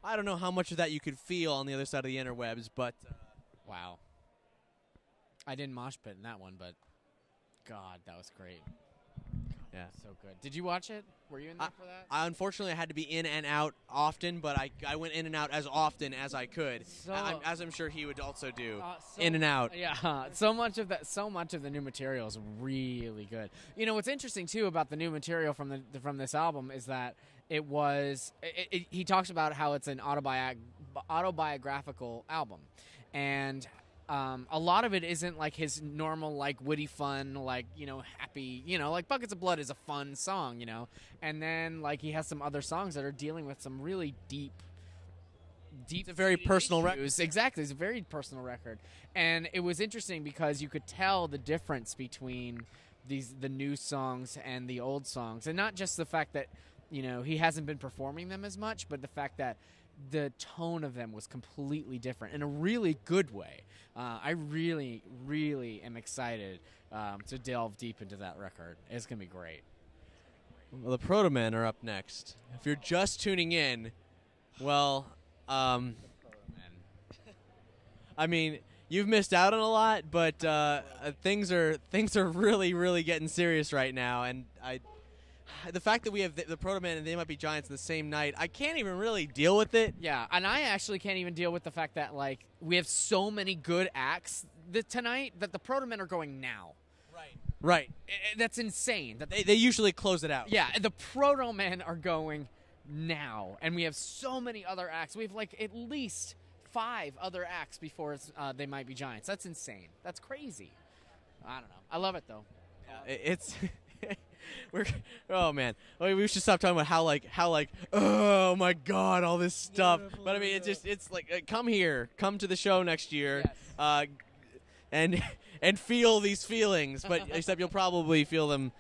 I don't know how much of that you could feel on the other side of the interwebs, but wow. I didn't mosh pit in that one, but God, that was great. Yeah, so good. Did you watch it? Were you in there for that? I unfortunately had to be in and out often, but I went in and out as often as I could, So, as I'm sure he would also do. In and out. Yeah, so much of the new material is really good. You know what's interesting too about the new material from this album is that he talks about how it's an autobiographical album, and a lot of it isn't like his normal, like, witty fun, like, happy, like Buckets of Blood is a fun song, and then like he has some other songs that are dealing with some really deep. It's a very personal record. Exactly, it's a very personal record, and it was interesting because you could tell the difference between the new songs and the old songs, and not just the fact that he hasn't been performing them as much, but the fact that the tone of them was completely different in a really good way. I really, really am excited to delve deep into that record. It's going to be great. Well, the Protomen are up next. If you're just tuning in, well, I mean, you've missed out on a lot, but things are really, really getting serious right now, and the fact that we have the Protomen and They Might Be Giants in the same night, I can't even really deal with it. Yeah, and I actually can't even deal with the fact that, like, we have so many good acts tonight that the Protomen are going now. Right. That's insane. They usually close it out. Yeah, the Protomen are going now, and we have so many other acts. We have, like, at least 5 other acts before They Might Be Giants. That's insane. That's crazy. I don't know. I love it, though. Yeah, it's... oh man, we should stop talking about how like oh my God, all this stuff. But I mean, it's like come to the show next year, yes. and feel these feelings. But except you'll probably feel them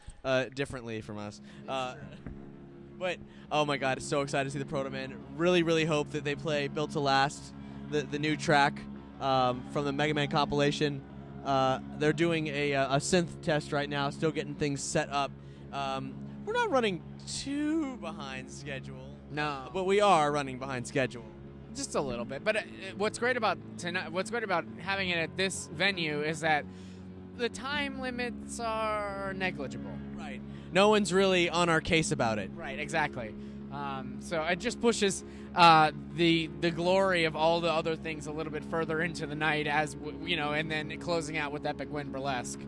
differently from us. But oh my God, so excited to see the Protomen. Really, really hope that they play Built to Last, the new track from the Mega Man compilation. They're doing a synth test right now, still getting things set up. We're not running too behind schedule. No, but we are running behind schedule. Just a little bit. But what's great about tonight? What's great about having it at this venue is that the time limits are negligible. Right. No one's really on our case about it. Right. Exactly. So it just pushes the glory of all the other things a little bit further into the night, as and then closing out with Epic Win Burlesque.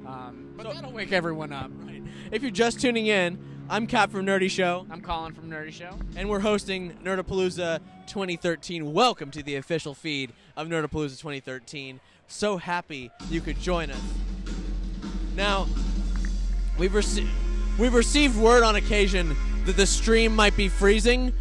But that'll wake everyone up. Right. If you're just tuning in, I'm Cap from Nerdy Show. I'm Colin from Nerdy Show. And we're hosting Nerdapalooza 2013. Welcome to the official feed of Nerdapalooza 2013. So happy you could join us. Now, we've received word on occasion that the stream might be freezing.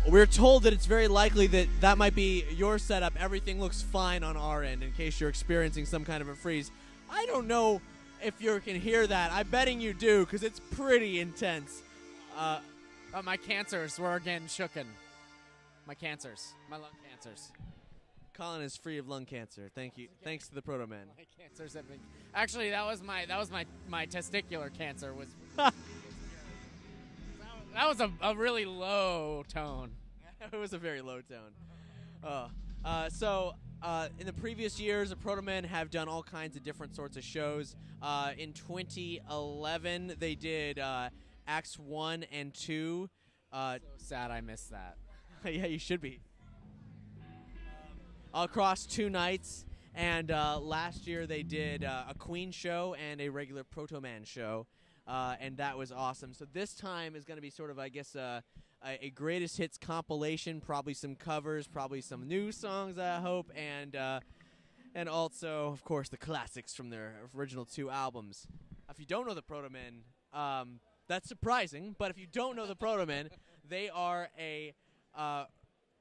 We're told that it's very likely that might be your setup. Everything looks fine on our end in case you're experiencing some kind of a freeze. I don't know if you can hear that. I'm betting you do, because it's pretty intense. My cancers were again shooken. My lung cancers. Colin is free of lung cancer. Thank you. Thanks to the Protomen. My cancers have been. Actually, that was my testicular cancer was. That was a really low tone. It was a very low tone. In the previous years, the Protomen have done all kinds of different sorts of shows. In 2011, they did Acts 1 and 2. So sad I missed that. Yeah, you should be. Across 2 nights. And last year, they did a Queen show and a regular Protoman show. And that was awesome. So this time is going to be sort of, I guess, a greatest hits compilation, probably some covers, probably some new songs, I hope, and also, of course, the classics from their original 2 albums. If you don't know the Protomen, that's surprising, but if you don't know the Protomen, they are a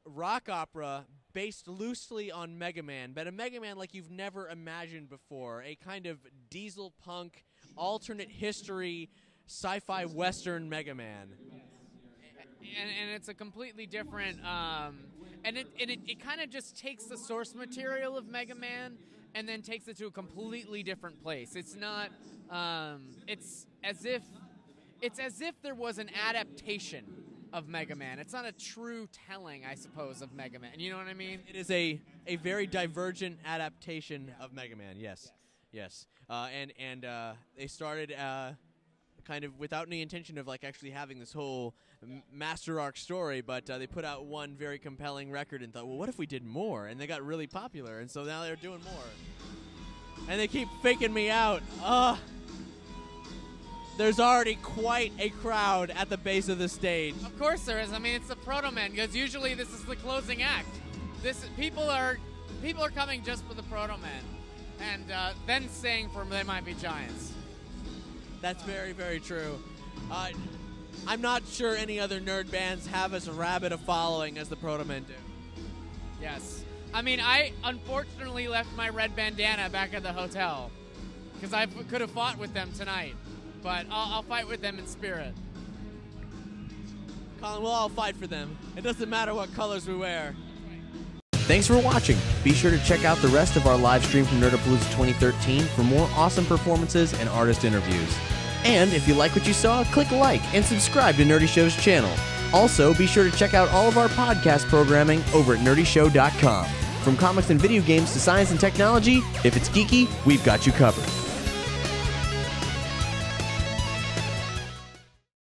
rock opera based loosely on Mega Man, but a Mega Man like you've never imagined before, a kind of diesel punk, alternate history, sci-fi western Mega Man. And it's a completely different, and it kind of just takes the source material of Mega Man and then takes it to a completely different place. It's not, it's as if there was an adaptation of Mega Man. It's not a true telling, I suppose, of Mega Man. You know what I mean? It is a very divergent adaptation of Mega Man. Yes. And they started kind of without any intention of like actually having this whole master arc story, but they put out one very compelling record and thought, well, what if we did more? And they got really popular, and so now they're doing more. And they keep faking me out. There's already quite a crowd at the base of the stage. Of course there is. I mean, it's the Protomen, because usually this is the closing act. People are coming just for the Protomen, and then staying for They Might Be Giants. That's very, very true. I'm not sure any other nerd bands have as rabid a following as the Protomen do. Yes. I mean, I unfortunately left my red bandana back at the hotel because I could have fought with them tonight, but I'll fight with them in spirit. Colin, we'll all fight for them. It doesn't matter what colors we wear. Thanks for watching. Be sure to check out the rest of our live stream from Nerdapalooza 2013 for more awesome performances and artist interviews. And if you like what you saw, click like and subscribe to Nerdy Show's channel. Also, be sure to check out all of our podcast programming over at nerdyshow.com. From comics and video games to science and technology, if it's geeky, we've got you covered.